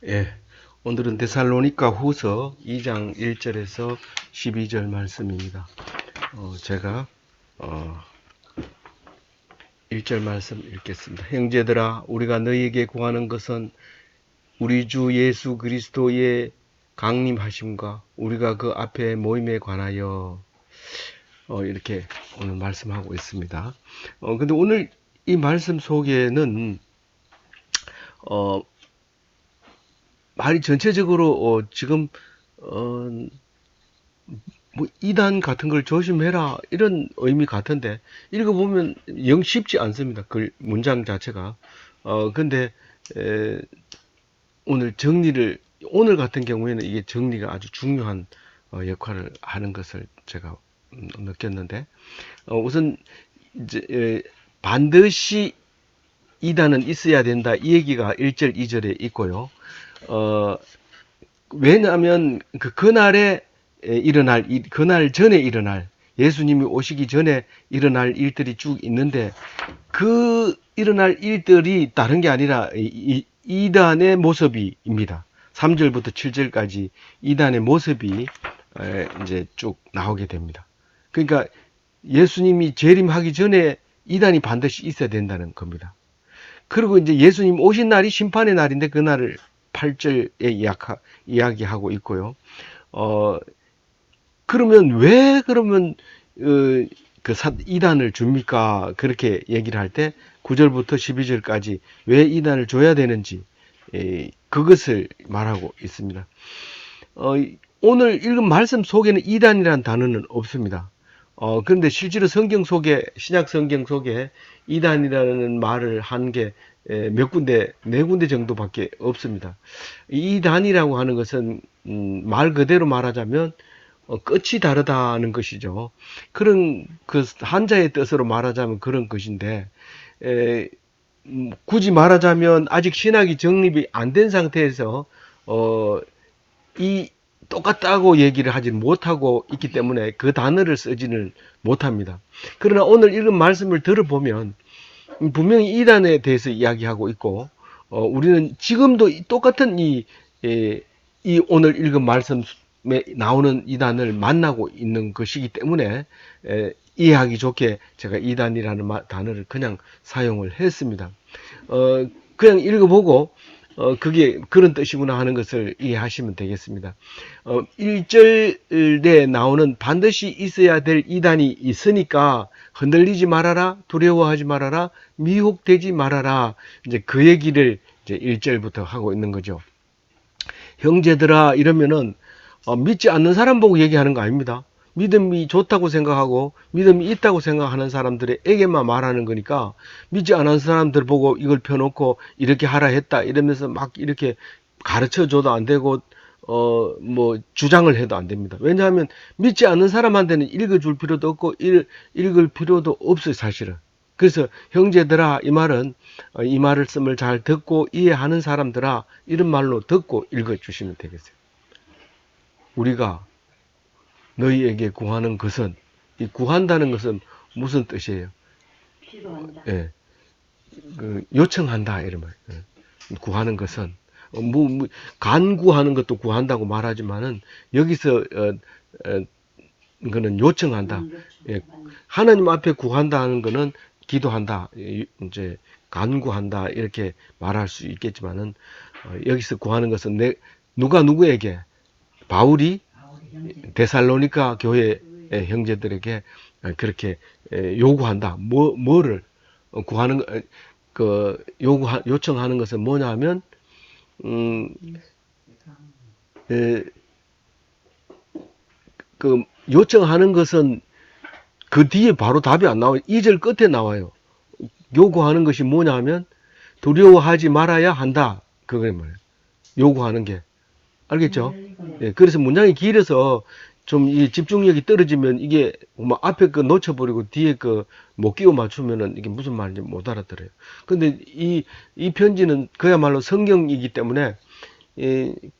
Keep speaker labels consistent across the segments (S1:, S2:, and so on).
S1: 예, 오늘은 데살로니가 후서 2장 1절에서 12절 말씀입니다. 제가 1절 말씀 읽겠습니다. 형제들아, 우리가 너희에게 구하는 것은 우리 주 예수 그리스도의 강림하심과 우리가 그 앞에 모임에 관하여 이렇게 오늘 말씀하고 있습니다. 근데 오늘 이 말씀 속에는 어, 말이 전체적으로 지금 어, 뭐 이단 같은 걸 조심해라 이런 의미 같은데 읽어보면 영 쉽지 않습니다. 그 문장 자체가. 근데 에, 오늘 같은 경우에는 이게 정리가 아주 중요한 역할을 하는 것을 제가 느꼈는데 우선 이제 반드시 이단은 있어야 된다 이 얘기가 1절 2절에 있고요. 어, 왜냐하면 그날에 일어날 그날 전에 일어날 예수님이 오시기 전에 일어날 일들이 쭉 있는데 그 일어날 일들이 다른 게 아니라 이단의 모습입니다. 3절부터 7절까지 이단의 모습이 이제 쭉 나오게 됩니다. 그러니까 예수님이 재림하기 전에 이단이 반드시 있어야 된다는 겁니다. 그리고 이제 예수님 오신 날이 심판의 날인데 그 날을 8절에 이야기하고 있고요. 어, 그러면 왜 그러면 이단을 줍니까? 그렇게 얘기를 할 때 9절부터 12절까지 왜 이단을 줘야 되는지 그것을 말하고 있습니다. 어, 오늘 읽은 말씀 속에는 이단이라는 단어는 없습니다. 그런데 실제로 성경 속에, 신약 성경 속에 이단이라는 말을 한 게 몇 군데, 네 군데 정도밖에 없습니다. 이단이라고 하는 것은, 말 그대로 말하자면, 끝이 다르다는 것이죠. 그런, 그, 한자의 뜻으로 말하자면 그런 것인데, 에, 굳이 말하자면 아직 신학이 정립이 안 된 상태에서, 이 똑같다고 얘기를 하지 못하고 있기 때문에 그 단어를 쓰지는 못합니다. 그러나 오늘 읽은 말씀을 들어보면 분명히 이단에 대해서 이야기하고 있고 우리는 지금도 똑같은 이 오늘 읽은 말씀에 나오는 이단을 만나고 있는 것이기 때문에 이해하기 좋게 제가 이단이라는 단어를 그냥 사용을 했습니다. 그냥 읽어보고 그게 그런 뜻이구나 하는 것을 이해하시면 되겠습니다. 1절에 나오는 반드시 있어야 될 이단이 있으니까 흔들리지 말아라, 두려워하지 말아라, 미혹되지 말아라. 이제 그 얘기를 이제 1절부터 하고 있는 거죠. 형제들아 이러면은 믿지 않는 사람 보고 얘기하는 거 아닙니다. 믿음이 좋다고 생각하고 믿음이 있다고 생각하는 사람들에게만 말하는 거니까 믿지 않은 사람들 보고 이걸 펴놓고 이렇게 하라 했다 이러면서 막 이렇게 가르쳐 줘도 안 되고 뭐 주장을 해도 안 됩니다. 왜냐하면 믿지 않는 사람한테는 읽어줄 필요도 없고 읽을 필요도 없어요 사실은. 그래서 형제들아 이 말은 이 말씀을 잘 듣고 이해하는 사람들아 이런 말로 듣고 읽어주시면 되겠어요. 우리가 너희에게 구하는 것은 이 구한다는 것은 무슨 뜻이에요?
S2: 기도한다.
S1: 예, 그 요청한다 이런 말. 예. 구하는 것은 간구하는 것도 구한다고 말하지만은 여기서 그는 요청한다. 예, 하나님 앞에 구한다는 것은 기도한다. 이제 간구한다 이렇게 말할 수 있겠지만은 여기서 구하는 것은 누가 누구에게 바울이 데살로니가 교회 형제들에게 그렇게 요구한다. 뭐를 구하는 그 요청하는 것은 뭐냐면 음, 에, 그 요청하는 것은 그 뒤에 바로 답이 안 나와요. 2절 끝에 나와요. 요구하는 것이 뭐냐면 두려워하지 말아야 한다. 그거예요. 요구하는 게. 알겠죠? 예, 그래서 문장이 길어서 좀 이 집중력이 떨어지면 이게 뭐 앞에 거 놓쳐버리고 뒤에 거 못 끼워 맞추면은 이게 무슨 말인지 못 알아들어요. 근데 이 편지는 그야말로 성경이기 때문에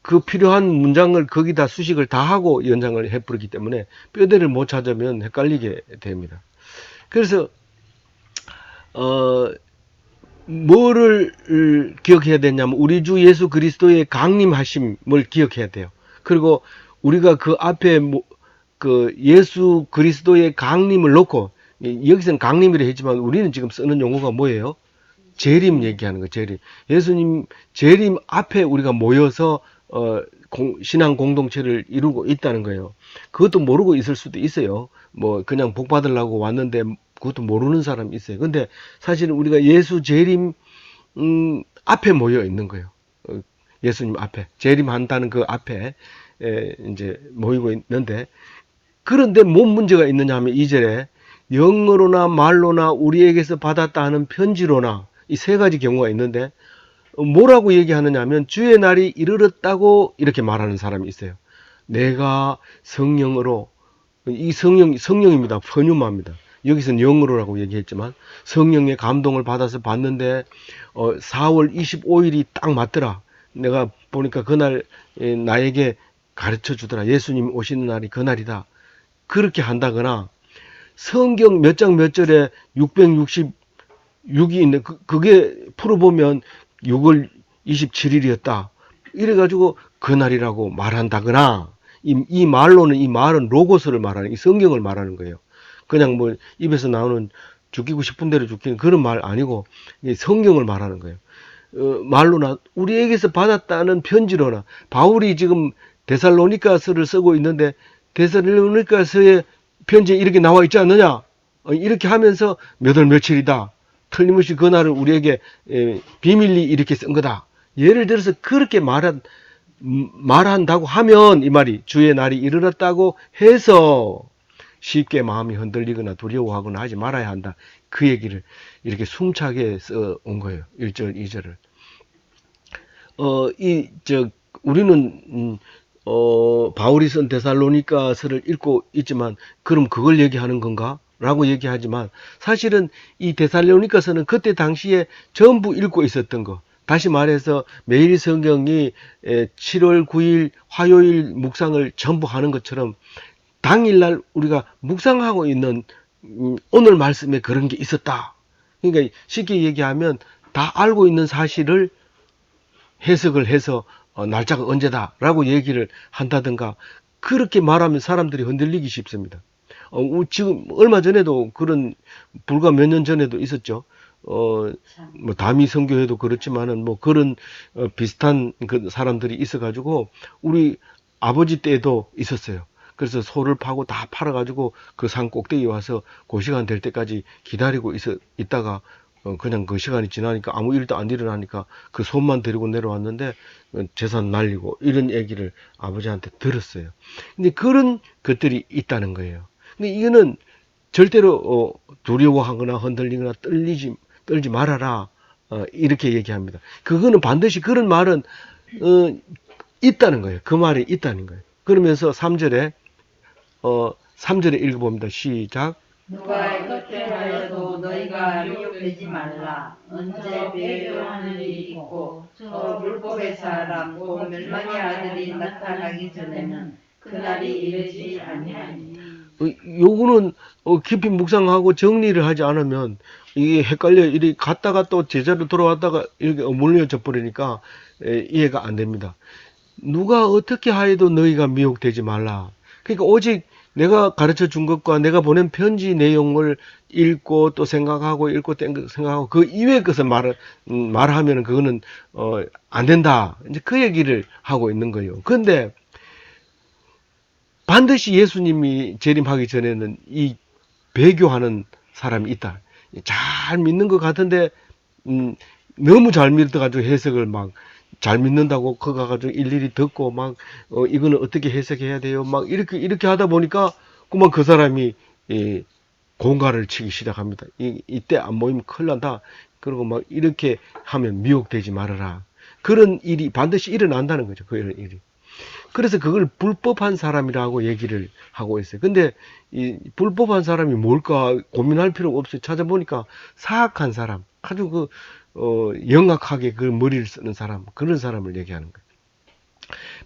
S1: 그 필요한 문장을 거기다 수식을 다 하고 연장을 해버리기 때문에 뼈대를 못 찾으면 헷갈리게 됩니다. 그래서 뭐를 기억해야 되냐면 우리 주 예수 그리스도의 강림하심을 기억해야 돼요. 그리고 우리가 그 앞에 그 예수 그리스도의 강림을 놓고 여기서는 강림이라 했지만 우리는 지금 쓰는 용어가 뭐예요? 재림 얘기하는 거, 재림. 예수님 재림 앞에 우리가 모여서 신앙 공동체를 이루고 있다는 거예요. 그것도 모르고 있을 수도 있어요. 뭐 그냥 복 받으려고 왔는데 그것도 모르는 사람이 있어요. 근데 사실은 우리가 예수 재림 앞에 모여 있는 거예요. 예수님 앞에 재림한다는 그 앞에 이제 모이고 있는데 그런데 뭔 문제가 있느냐 하면 2절에 영어로나 말로나 우리에게서 받았다 하는 편지로나 이 세 가지 경우가 있는데 뭐라고 얘기하느냐 하면 주의 날이 이르렀다고 이렇게 말하는 사람이 있어요. 내가 성령으로 이 성령입니다. 펀유마입니다. 여기서는 영으로라고 얘기했지만 성령의 감동을 받아서 봤는데 4월 25일이 딱 맞더라. 내가 보니까 그날 나에게 가르쳐 주더라. 예수님 오시는 날이 그날이다. 그렇게 한다거나 성경 몇 장 몇 절에 666이 있는데 그게 풀어보면 6월 27일이었다. 이래가지고 그날이라고 말한다거나 이 말로는 이 말은 로고스를 말하는 이 성경을 말하는 거예요. 그냥 뭐 입에서 나오는 죽이고 싶은 대로 죽기는 그런 말 아니고 성경을 말하는 거예요. 말로나 우리에게서 받았다는 편지로나 바울이 지금 데살로니가서를 쓰고 있는데 데살로니가서의 편지에 이렇게 나와 있지 않느냐? 이렇게 하면서 몇 월 며칠이다. 틀림없이 그날을 우리에게 비밀리 이렇게 쓴 거다. 예를 들어서 그렇게 말한다고 하면 이 말이 주의 날이 이르렀다고 해서 쉽게 마음이 흔들리거나 두려워하거나 하지 말아야 한다. 그 얘기를 이렇게 숨차게 써 온 거예요. 1절, 2절을. 우리는, 바울이 쓴 데살로니가서를 읽고 있지만, 그럼 그걸 얘기하는 건가? 라고 얘기하지만, 사실은 이 데살로니가서는 그때 당시에 전부 읽고 있었던 거. 다시 말해서 매일 성경이 7월 9일 화요일 묵상을 전부 하는 것처럼 당일날 우리가 묵상하고 있는 오늘 말씀에 그런 게 있었다. 그러니까 쉽게 얘기하면 다 알고 있는 사실을 해석을 해서 날짜가 언제다라고 얘기를 한다든가 그렇게 말하면 사람들이 흔들리기 쉽습니다. 지금 얼마 전에도 그런 불과 몇 년 전에도 있었죠. 뭐 다미 선교회도 그렇지만은 뭐 그런 비슷한 그 사람들이 있어가지고 우리 아버지 때도 있었어요. 그래서 소를 파고 다 팔아가지고 그 산 꼭대기 와서 그 시간 될 때까지 기다리고 있다가 그냥 그 시간이 지나니까 아무 일도 안 일어나니까 그 소만 데리고 내려왔는데 재산 날리고 이런 얘기를 아버지한테 들었어요. 근데 그런 것들이 있다는 거예요. 근데 이거는 절대로 두려워하거나 흔들리거나 떨지 말아라 이렇게 얘기합니다. 그거는 반드시 그런 말은 있다는 거예요. 그 말이 있다는 거예요. 그러면서 3절에 읽어봅니다. 시작.
S2: 누가 이렇게 하여도 너희가 미혹되지 말라. 언제 배교하는 일이 있고 저 율법의 사람 곧 멸망의 아들이 나타나기 전에는 그날이 이르지 아니하니.
S1: 요거는 깊이 묵상하고 정리를 하지 않으면 이게 헷갈려 이렇게 갔다가 또 제자로 돌아왔다가 이렇게 어물려져 버리니까 이해가 안 됩니다. 누가 어떻게 하여도 너희가 미혹되지 말라. 그러니까 오직 내가 가르쳐 준 것과 내가 보낸 편지 내용을 읽고 또 생각하고 읽고 생각하고 그 이외의 것을 말하면은 그거는 안 된다. 이제 그 얘기를 하고 있는 거예요. 근데 반드시 예수님이 재림하기 전에는 이 배교하는 사람이 있다. 잘 믿는 것 같은데 너무 잘 믿어가지고 해석을 막 잘 믿는다고 그거 가가지고 일일이 듣고 막 이거는 어떻게 해석해야 돼요? 막 이렇게 하다 보니까 그만 그 사람이 공갈을 치기 시작합니다. 이때 안 모이면 큰일 난다. 그리고 막 이렇게 하면 미혹되지 말아라. 그런 일이 반드시 일어난다는 거죠. 그런 일이. 그래서 그걸 불법한 사람이라고 얘기를 하고 있어요. 근데 이 불법한 사람이 뭘까 고민할 필요가 없어요. 찾아보니까 사악한 사람, 아주 영악하게 그 머리를 쓰는 사람, 그런 사람을 얘기하는 거예요.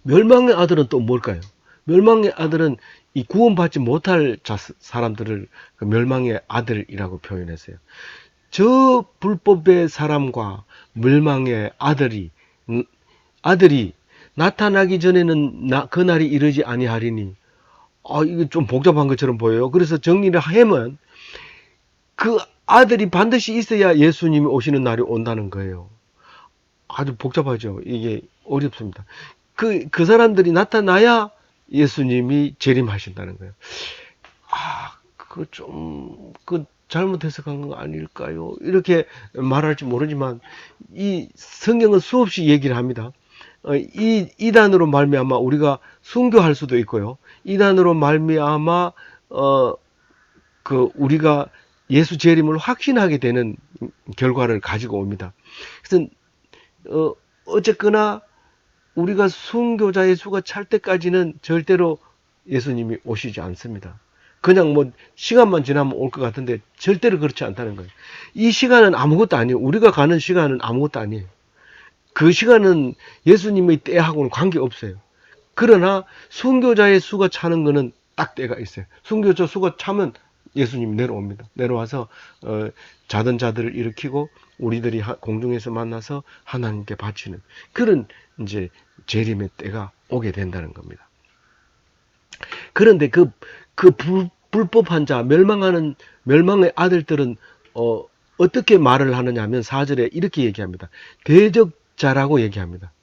S1: 멸망의 아들은 또 뭘까요? 멸망의 아들은 이 구원받지 못할 사람들을 그 멸망의 아들이라고 표현했어요. 저 불법의 사람과 멸망의 아들이 나타나기 전에는 그날이 이르지 아니하리니. 이게 좀 복잡한 것처럼 보여요. 그래서 정리를 하면 그 아들이 반드시 있어야 예수님이 오시는 날이 온다는 거예요. 아주 복잡하죠. 이게 어렵습니다. 그 사람들이 나타나야 예수님이 재림하신다는 거예요. 잘못 해석한 거 아닐까요? 이렇게 말할지 모르지만, 이 성경은 수없이 얘기를 합니다. 이단으로 말미암아 우리가 순교할 수도 있고요. 이단으로 말미암아, 우리가 예수 재림을 확신하게 되는 결과를 가지고 옵니다. 그래서, 어쨌거나, 우리가 순교자의 수가 찰 때까지는 절대로 예수님이 오시지 않습니다. 그냥 뭐 시간만 지나면 올 것 같은데 절대로 그렇지 않다는 거예요. 이 시간은 아무것도 아니에요. 우리가 가는 시간은 아무것도 아니에요. 그 시간은 예수님의 때하고는 관계없어요. 그러나 순교자의 수가 차는 거는 딱 때가 있어요. 순교자 수가 차면 예수님이 내려옵니다. 내려와서 자던 자들을 일으키고 우리들이 공중에서 만나서 하나님께 바치는 그런 이제 재림의 때가 오게 된다는 겁니다. 그런데 불법한 자, 멸망의 아들들은 어떻게 말을 하느냐 하면 4절에 이렇게 얘기합니다. 대적자라고 얘기합니다.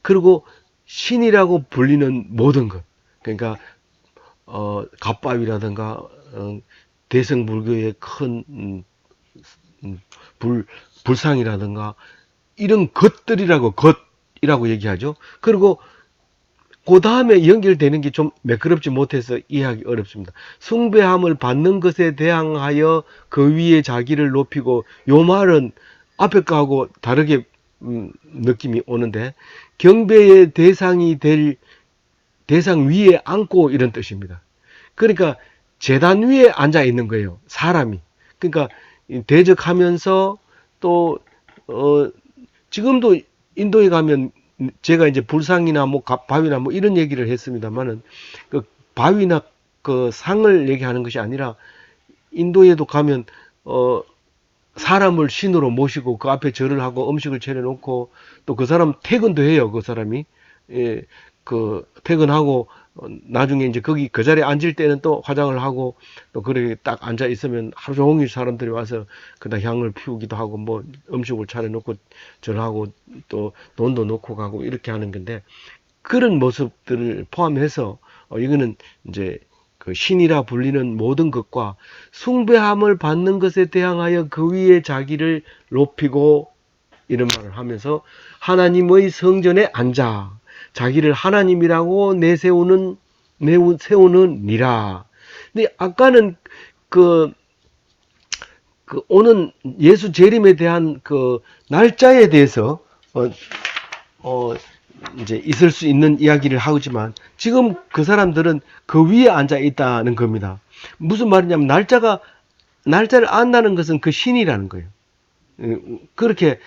S1: 그리고 신이라고 불리는 모든 것, 그러니까 갑바위라든가 대성불교의 큰 불상이라든가 이런 것이라고 얘기하죠. 그리고 그 다음에 연결되는 게 좀 매끄럽지 못해서 이해하기 어렵습니다. 숭배함을 받는 것에 대항하여 그 위에 자기를 높이고, 요 말은 앞에 거하고 다르게 느낌이 오는데, 경배의 대상이 될 대상 위에 앉고 이런 뜻입니다. 그러니까 제단 위에 앉아 있는 거예요. 사람이. 그러니까 대적하면서 또 지금도 인도에 가면 제가 이제 불상이나 뭐 바위나 뭐 이런 얘기를 했습니다만은, 그 바위나 그 상을 얘기하는 것이 아니라 인도에도 가면 사람을 신으로 모시고 그 앞에 절을 하고 음식을 차려놓고 또 그 사람 퇴근도 해요. 그 사람이 퇴근하고 나중에 이제 거기 그 자리에 앉을 때는 또 화장을 하고 또 그렇게 딱 앉아 있으면 하루 종일 사람들이 와서 그다 향을 피우기도 하고 뭐 음식을 차려놓고 절하고 또 돈도 놓고 가고 이렇게 하는 건데, 그런 모습들을 포함해서 이거는 이제 그 신이라 불리는 모든 것과 숭배함을 받는 것에 대항하여 그 위에 자기를 높이고 이런 말을 하면서 하나님의 성전에 앉아 자기를 하나님이라고 세우는 니라. 근데 아까는 오는 예수 재림에 대한 그 날짜에 대해서 이제 있을 수 있는 이야기를 하지만, 지금 그 사람들은 그 위에 앉아 있다는 겁니다. 무슨 말이냐면 날짜를 안다는 것은 그 신이라는 거예요. 그렇게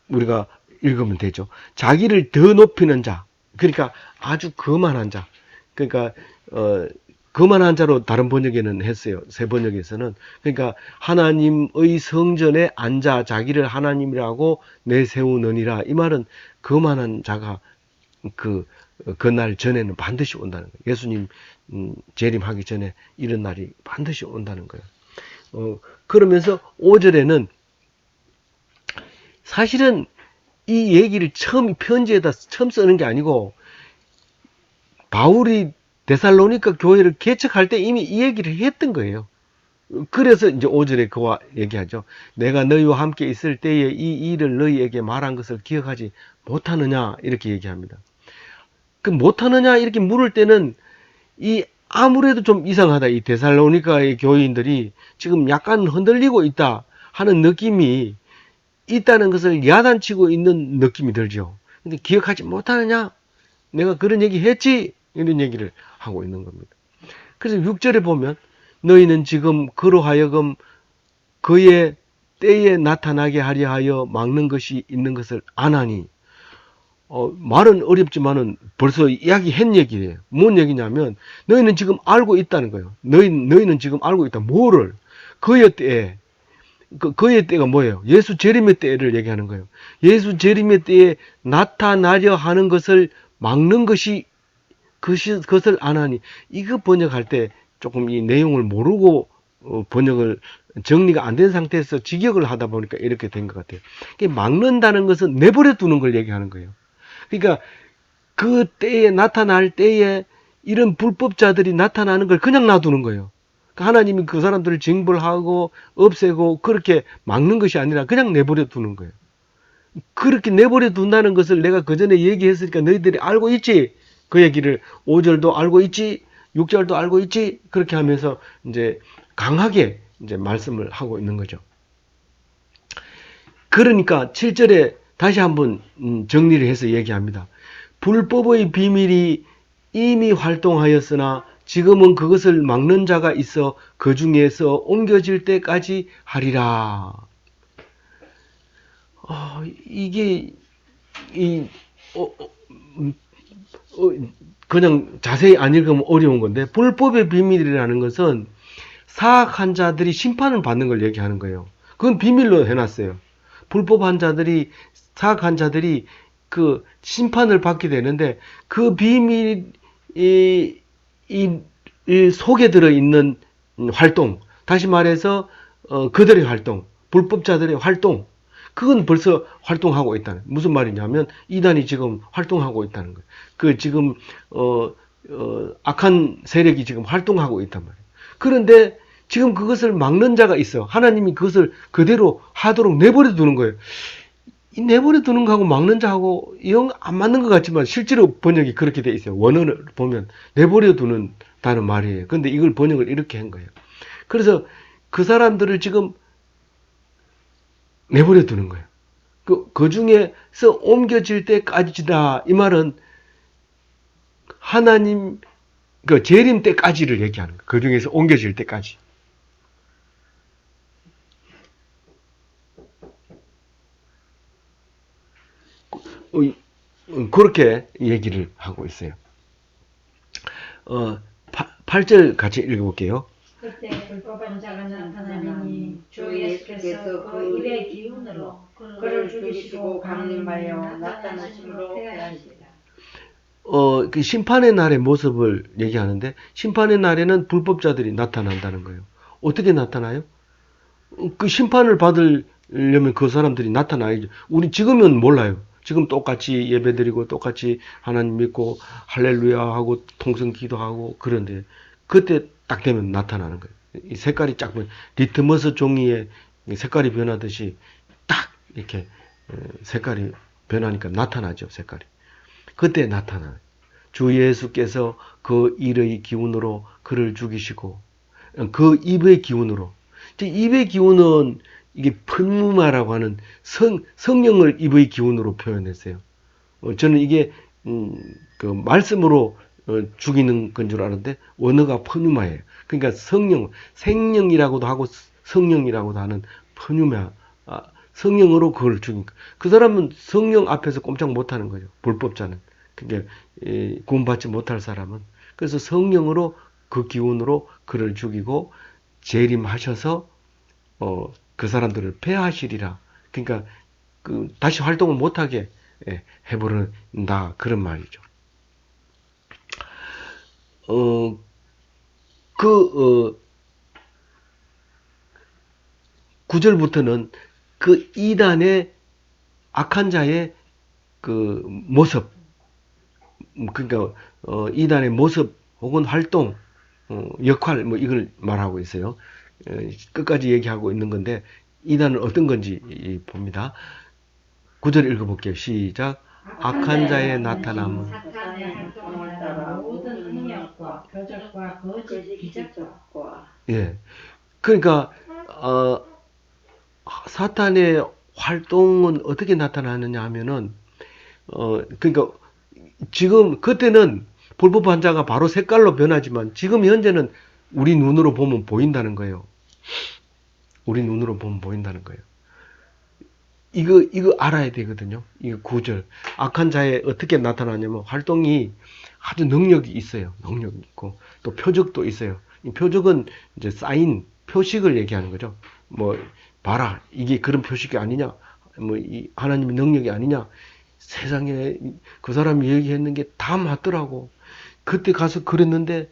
S1: 우리가 읽으면 되죠. 자기를 더 높이는 자, 그러니까 아주 거만한 자, 그러니까 거만한 자로 다른 번역에는 했어요. 새 번역에서는. 그러니까 하나님의 성전에 앉아 자기를 하나님이라고 내세우느니라. 이 말은 거만한 자가 그날 전에는 반드시 온다는 거예요. 예수님 재림하기 전에 이런 날이 반드시 온다는 거예요. 그러면서 5절에는 사실은 이 얘기를 편지에다 처음 쓰는 게 아니고, 바울이 데살로니가 교회를 개척할 때 이미 이 얘기를 했던 거예요. 그래서 이제 5절에 그와 얘기하죠. 내가 너희와 함께 있을 때에 이 일을 너희에게 말한 것을 기억하지 못하느냐, 이렇게 얘기합니다. 그 못하느냐 이렇게 물을 때는 아무래도 좀 이상하다. 이 데살로니가의 교인들이 지금 약간 흔들리고 있다 하는 느낌이 있다는 것을 야단치고 있는 느낌이 들죠. 근데 기억하지 못하느냐? 내가 그런 얘기 했지? 이런 얘기를 하고 있는 겁니다. 그래서 6절에 보면 너희는 지금 그로 하여금 그의 때에 나타나게 하려 하여 막는 것이 있는 것을 아나니. 말은 어렵지만은 벌써 이야기한 얘기예요. 뭔 얘기냐면 너희는 지금 알고 있다는 거예요. 너희는 지금 알고 있다. 뭐를? 그의 때에 그의 때가 뭐예요? 예수 재림의 때를 얘기하는 거예요. 예수 재림의 때에 나타나려 하는 것을 막는 그것을 안 하니, 이거 번역할 때 조금 이 내용을 모르고 번역을 정리가 안 된 상태에서 직역을 하다 보니까 이렇게 된 것 같아요. 막는다는 것은 내버려 두는 걸 얘기하는 거예요. 그러니까 그 때에 나타날 때에 이런 불법자들이 나타나는 걸 그냥 놔두는 거예요. 하나님이 그 사람들을 징벌하고 없애고 그렇게 막는 것이 아니라 그냥 내버려 두는 거예요. 그렇게 내버려 둔다는 것을 내가 그 전에 얘기했으니까 너희들이 알고 있지? 그 얘기를 5절도 알고 있지? 6절도 알고 있지? 그렇게 하면서 이제 강하게 이제 말씀을 하고 있는 거죠. 그러니까 7절에 다시 한번 정리를 해서 얘기합니다. 불법의 비밀이 이미 활동하였으나 지금은 그것을 막는 자가 있어 그 중에서 옮겨질 때까지 하리라. 이게 그냥 자세히 안 읽으면 어려운 건데, 불법의 비밀이라는 것은 사악한 자들이 심판을 받는 걸 얘기하는 거예요. 그건 비밀로 해놨어요. 불법한 자들이, 사악한 자들이 그 심판을 받게 되는데, 그 비밀이 이 속에 들어있는 활동, 다시 말해서 그들의 활동, 불법자들의 활동, 그건 벌써 활동하고 있다는. 무슨 말이냐면 이단이 지금 활동하고 있다는 거예요. 그 지금 악한 세력이 지금 활동하고 있단 말이에요. 그런데 지금 그것을 막는 자가 있어. 하나님이 그것을 그대로 하도록 내버려 두는 거예요. 이 내버려 두는 거하고 막는 자하고 영 안 맞는 것 같지만 실제로 번역이 그렇게 돼 있어요. 원어를 보면 내버려 두는다는 말이에요. 근데 이걸 번역을 이렇게 한 거예요. 그래서 그 사람들을 지금 내버려 두는 거예요. 그 중에서 옮겨질 때까지다. 이 말은 하나님 그 재림 때까지를 얘기하는 거예요. 그 중에서 옮겨질 때까지. 그렇게 얘기를 하고 있어요. 8절 같이 읽어볼게요.
S3: 그때 불법한 자가 나타나니 주 예수께서 그 일의 기운으로 그를 죽이시고 강림하여 나타나심으로 패하시리라.
S1: 그 심판의 날의 모습을 얘기하는데, 심판의 날에는 불법자들이 나타난다는 거예요. 어떻게 나타나요? 그 심판을 받으려면 그 사람들이 나타나야죠. 우리 지금은 몰라요. 지금 똑같이 예배드리고 똑같이 하나님 믿고 할렐루야 하고 통성 기도하고 그런데 그때 딱 되면 나타나는 거예요. 이 색깔이 쫙 보여. 리트머스 종이에 색깔이 변하듯이 딱 이렇게 색깔이 변하니까 나타나죠. 색깔이. 그때 나타나요. 주 예수께서 그 일의 기운으로 그를 죽이시고 그 입의 기운으로. 입의 기운은 이게 πν무마라고 하는 성령을 입의 기운으로 표현했어요. 저는 이게 그 말씀으로 죽이는 건 줄 아는데 원어가 πν무마예요. 그러니까 생명이라고도 하고 성령이라고도 하는 πν무마, 성령으로 그걸 죽이니까 그 사람은 성령 앞에서 꼼짝 못하는 거죠. 불법자는. 그러니까 구원받지 못할 사람은. 그래서 성령으로 그 기운으로 그를 죽이고 재림하셔서 그 사람들을 폐하시리라. 그러니까 다시 활동을 못하게 해버린다 그런 말이죠. 9절부터는 그 이단의 악한 자의 그 모습, 그러니까 이단의 모습 혹은 활동, 역할 뭐 이걸 말하고 있어요. 끝까지 얘기하고 있는 건데 이단은 어떤 건지 봅니다. 9절 읽어볼게요. 시작. 악한 자의 나타남은
S3: 사탄의 활동을 따라 모든 능력과 표적과 거짓 기적과
S1: 예. 그러니까 사탄의 활동은 어떻게 나타나느냐 하면은 그러니까 지금 그때는 불법한 자가 바로 색깔로 변하지만 지금 현재는 우리 눈으로 보면 보인다는 거예요. 우리 눈으로 보면 보인다는 거예요. 이거 알아야 되거든요. 이거 9절. 악한 자에 어떻게 나타나냐면 활동이 아주 능력이 있어요. 능력이 있고 또 표적도 있어요. 이 표적은 이제 사인, 표식을 얘기하는 거죠. 뭐 봐라, 이게 그런 표식이 아니냐, 뭐 이 하나님의 능력이 아니냐. 세상에 그 사람이 얘기했는 게 다 맞더라고. 그때 가서 그랬는데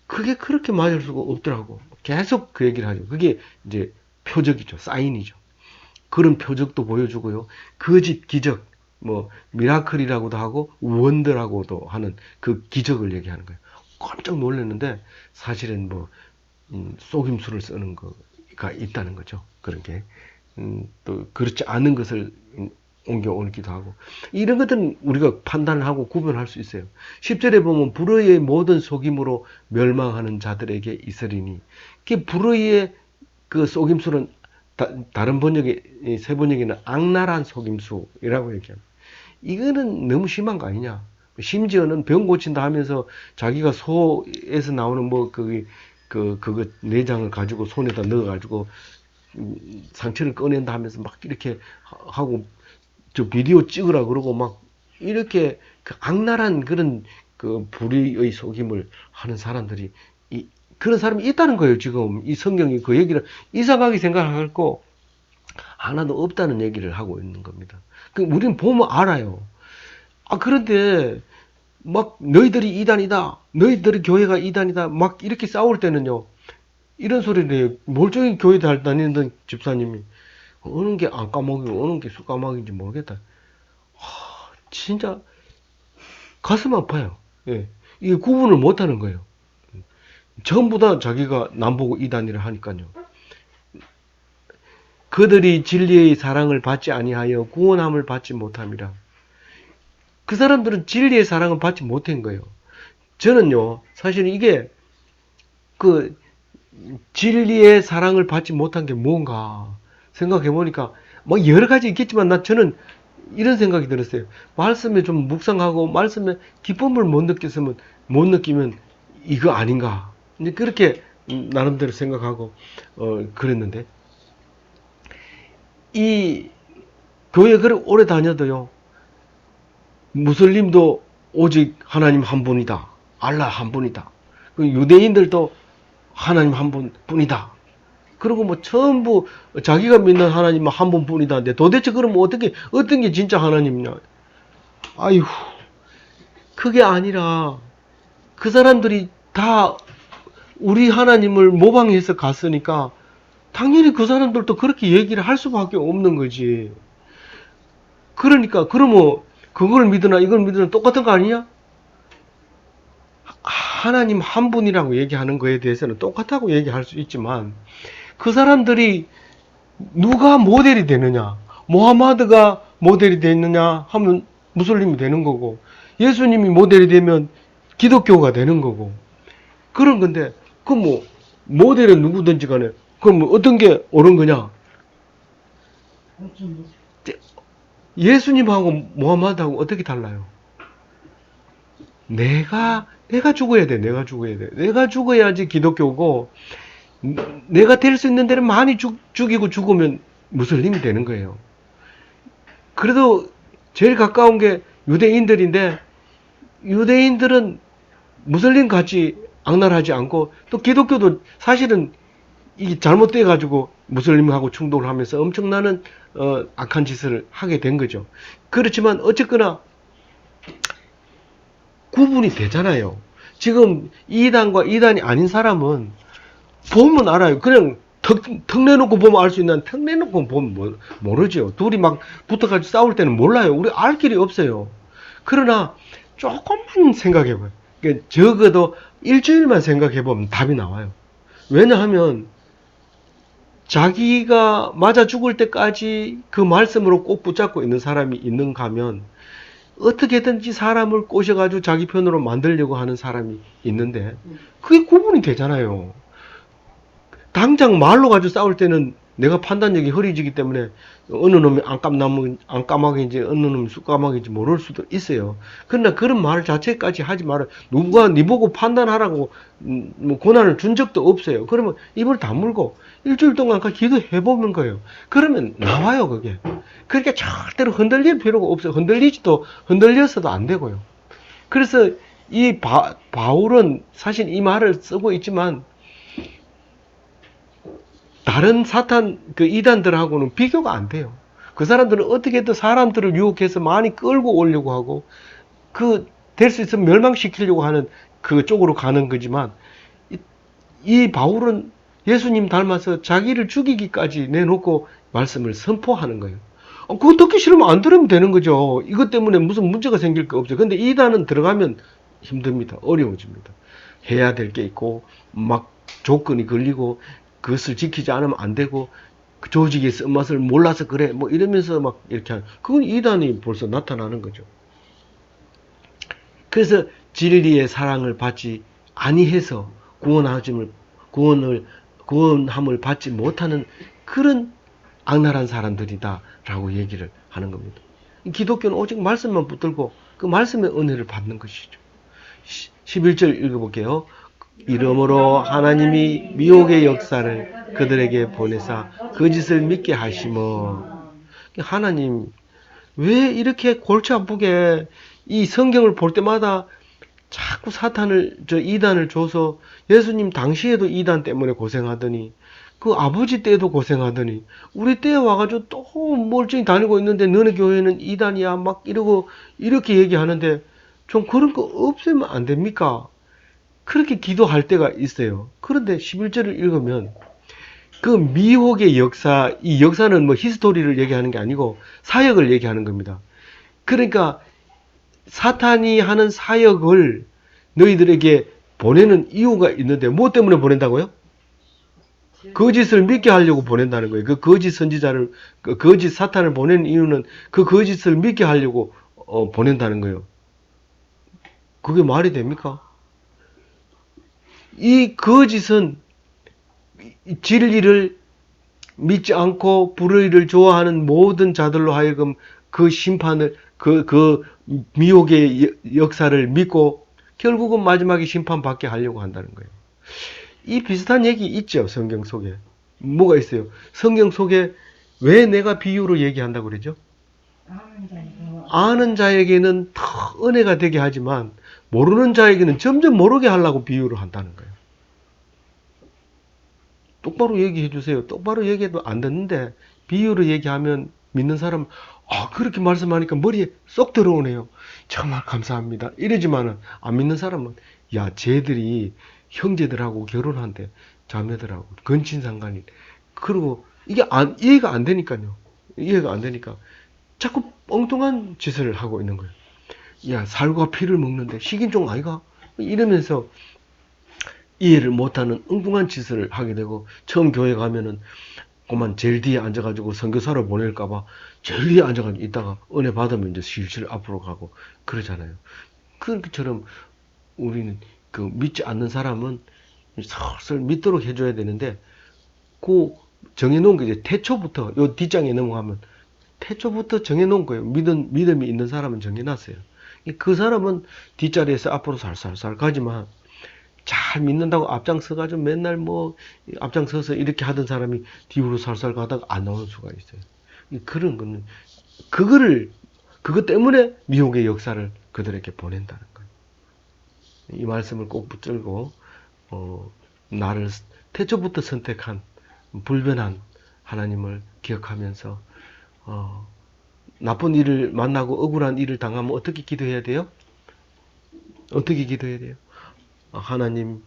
S1: 그게 그렇게 맞을 수가 없더라고. 계속 그 얘기를 하죠. 그게 이제 표적이죠. 사인이죠. 그런 표적도 보여주고요. 거짓 기적, 뭐 미라클이라고도 하고 원더라고도 하는 그 기적을 얘기하는 거예요. 깜짝 놀랐는데 사실은 뭐 속임수를 쓰는 거가 있다는 거죠. 그런 게. 또 그렇지 않은 것을 옮겨오기도 하고 이런 것들은 우리가 판단을 하고 구분할 수 있어요. 10절에 보면 불의의 모든 속임으로 멸망하는 자들에게 있으리니 그 불의의 그 속임수는 다른 번역에 세 번역에는 악랄한 속임수라고 얘기합니다. 이거는 너무 심한 거 아니냐. 심지어는 병 고친다 하면서 자기가 소에서 나오는 뭐 그거 내장을 가지고 손에다 넣어가지고 상처를 꺼낸다 하면서 막 이렇게 하고 저 비디오 찍으라 그러고 막 이렇게 그 악랄한 그런 그 불의의 속임을 하는 사람들이 그런 사람이 있다는 거예요. 지금 이 성경이 그 얘기를 이상하게 생각할 거 하나도 없다는 얘기를 하고 있는 겁니다. 그 우리는 보면 알아요. 그런데 막 너희들이 이단이다, 너희들이 교회가 이단이다, 막 이렇게 싸울 때는요. 이런 소리를 해요. 멀쩡히 교회 다니는 집사님이 어느 게 안 까먹이고 어느 게 술 까먹인지 모르겠다. 진짜 가슴 아파요. 예. 이게 구분을 못 하는 거예요. 전부 다 자기가 남보고 이단이라 하니까요. 그들이 진리의 사랑을 받지 아니하여 구원함을 받지 못함이라. 그 사람들은 진리의 사랑을 받지 못한 거예요. 저는요, 사실 이게 그 진리의 사랑을 받지 못한 게 뭔가 생각해 보니까 뭐 여러 가지 있겠지만 저는 이런 생각이 들었어요. 말씀에 좀 묵상하고 말씀에 기쁨을 못 느끼면 이거 아닌가. 이제 그렇게 나름대로 생각하고 그랬는데 이 교회 그렇게 오래 다녀도요. 무슬림도 오직 하나님 한 분이다. 알라 한 분이다. 유대인들도 하나님 한 분뿐이다. 그리고 뭐 전부 자기가 믿는 하나님은 한 분뿐이다. 근데 도대체 그러면 어떤 게 진짜 하나님이냐? 아이고, 그게 아니라 그 사람들이 다 우리 하나님을 모방해서 갔으니까 당연히 그 사람들도 그렇게 얘기를 할 수밖에 없는 거지. 그러니까 그러면 그걸 믿으나 이걸 믿으나 똑같은 거 아니냐? 하나님 한 분이라고 얘기하는 거에 대해서는 똑같다고 얘기할 수 있지만 그 사람들이 누가 모델이 되느냐, 모하마드가 모델이 되느냐 하면 무슬림이 되는 거고 예수님이 모델이 되면 기독교가 되는 거고 그런 건데 그 뭐 모델은 누구든지 간에 그럼 뭐 어떤 게 옳은 거냐? 예수님하고 모하마드하고 어떻게 달라요? 내가 죽어야 돼. 내가 죽어야 돼. 내가 죽어야지 기독교고 내가 될 수 있는 데는 많이 죽이고 죽으면 무슬림이 되는 거예요. 그래도 제일 가까운 게 유대인들인데 유대인들은 무슬림 같이 악랄하지 않고 또 기독교도 사실은 이게 잘못돼 가지고 무슬림하고 충돌을 하면서 엄청나는 악한 짓을 하게 된 거죠. 그렇지만 어쨌거나 구분이 되잖아요. 지금 이단과 이단이 아닌 사람은 보면 알아요. 그냥 턱 내놓고 보면 알 수 있는 턱 내놓고 보면 모르죠. 둘이 막 붙어가지고 싸울 때는 몰라요. 우리 알 길이 없어요. 그러나 조금만 생각해봐요. 그러니까 적어도 일주일만 생각해보면 답이 나와요. 왜냐하면 자기가 맞아 죽을 때까지 그 말씀으로 꼭 붙잡고 있는 사람이 있는가 하면 어떻게든지 사람을 꼬셔가지고 자기 편으로 만들려고 하는 사람이 있는데 그게 구분이 되잖아요. 당장 말로 가지고 싸울 때는 내가 판단력이 흐려지기 때문에 어느 놈이 안까마귀인지 어느 놈이 쑥까마귀인지 모를 수도 있어요. 그러나 그런 말 자체까지 하지 말아요. 누가 네 보고 판단하라고 뭐 권한을 준 적도 없어요. 그러면 입을 다물고 일주일 동안 기도해보는 거예요. 그러면 나와요 그게. 그러니까 절대로 흔들릴 필요가 없어요. 흔들려서도 안 되고요. 그래서 이 바울은 사실 이 말을 쓰고 있지만 다른 사탄 그 이단들하고는 비교가 안 돼요. 그 사람들은 어떻게든 사람들을 유혹해서 많이 끌고 오려고 하고 될 수 있으면 멸망시키려고 하는 그 쪽으로 가는 거지만 이 바울은 예수님 닮아서 자기를 죽이기까지 내놓고 말씀을 선포하는 거예요. 그거 듣기 싫으면 안 들으면 되는 거죠. 이것 때문에 무슨 문제가 생길 거 없어요. 근데 이단은 들어가면 힘듭니다. 어려워집니다. 해야 될 게 있고 막 조건이 걸리고 그것을 지키지 않으면 안 되고 그 조직의 쓴맛을 몰라서 그래 뭐 이러면서 막 이렇게 하는 그건 이단이 벌써 나타나는 거죠. 그래서 진리의 사랑을 받지 아니해서 구원함을 받지 못하는 그런 악랄한 사람들이다라고 얘기를 하는 겁니다. 기독교는 오직 말씀만 붙들고 그 말씀의 은혜를 받는 것이죠. 11절 읽어볼게요. 이러므로 하나님이 미혹의 역사를 그들에게 보내사 거짓을 믿게 하시며 하나님 왜 이렇게 골치 아프게 이 성경을 볼 때마다 자꾸 이단을 줘서 예수님 당시에도 이단 때문에 고생하더니 그 아버지 때도 고생하더니 우리 때에 와가지고 또 멀쩡히 다니고 있는데 너네 교회는 이단이야 막 이러고 이렇게 얘기하는데 좀 그런 거 없애면 안 됩니까? 그렇게 기도할 때가 있어요. 그런데 11절을 읽으면 그 미혹의 역사, 이 역사는 뭐 히스토리를 얘기하는 게 아니고 사역을 얘기하는 겁니다. 그러니까 사탄이 하는 사역을 너희들에게 보내는 이유가 있는데 뭐 때문에 보낸다고요? 거짓을 믿게 하려고 보낸다는 거예요. 그 거짓 선지자를, 그 거짓 사탄을 보내는 이유는 그 거짓을 믿게 하려고 보낸다는 거예요. 그게 말이 됩니까? 이 거짓은 진리를 믿지 않고 불의를 좋아하는 모든 자들로 하여금 그 심판을, 그 미혹의 역사를 믿고 결국은 마지막에 심판받게 하려고 한다는 거예요. 이 비슷한 얘기 있죠, 성경 속에. 뭐가 있어요? 성경 속에 왜 내가 비유로 얘기한다고 그러죠? 아는 자에게는 더 은혜가 되게 하지만 모르는 자에게는 점점 모르게 하려고 비유를 한다는 거예요. 똑바로 얘기해 주세요. 똑바로 얘기해도 안 듣는데 비유로 얘기하면 믿는 사람 그렇게 말씀하니까 머리에 쏙 들어오네요. 정말 감사합니다. 이러지만은 안 믿는 사람은 쟤들이 형제들하고 결혼한대 자매들하고 근친상간이 그리고 이게 이해가 안 되니까요. 이해가 안 되니까 자꾸 엉뚱한 짓을 하고 있는 거예요. 살과 피를 먹는데 식인종 아이가? 이러면서 이해를 못하는 엉뚱한 짓을 하게 되고 처음 교회 가면은 그만 제일 뒤에 앉아가지고 선교사로 보낼까봐 제일 뒤에 앉아가지고 있다가 은혜 받으면 이제 실실 앞으로 가고 그러잖아요. 그처럼 우리는 그 믿지 않는 사람은 슬슬 믿도록 해줘야 되는데 그 정해놓은 게 이제 태초부터 요 뒷장에 넘어가면 태초부터 정해놓은 거예요. 믿음이 있는 사람은 정해놨어요. 그 사람은 뒷자리에서 앞으로 살살살 가지만 잘 믿는다고 앞장서가지고 맨날 뭐 앞장서서 이렇게 하던 사람이 뒤로 살살 가다가 안 나오는 수가 있어요. 그런 거는 그것 때문에 미혹의 역사를 그들에게 보낸다는 거예요. 이 말씀을 꼭 붙들고 나를 태초부터 선택한 불변한 하나님을 기억하면서 나쁜 일을 만나고 억울한 일을 당하면 어떻게 기도해야 돼요? 어떻게 기도해야 돼요? 하나님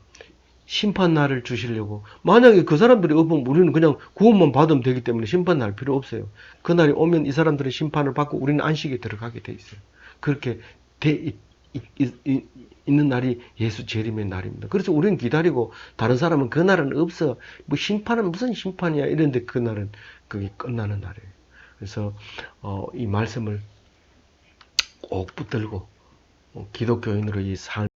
S1: 심판날을 주시려고 만약에 그 사람들이 없으면 우리는 그냥 구원만 받으면 되기 때문에 심판날 필요 없어요. 그날이 오면 이 사람들은 심판을 받고 우리는 안식에 들어가게 돼 있어요. 그렇게 있는 날이 예수 재림의 날입니다. 그래서 우리는 기다리고 다른 사람은 그날은 없어. 뭐 심판은 무슨 심판이야 이런데 그날은 그게 끝나는 날이에요. 그래서 이 말씀을 꼭 붙들고 기독교인으로 이 삶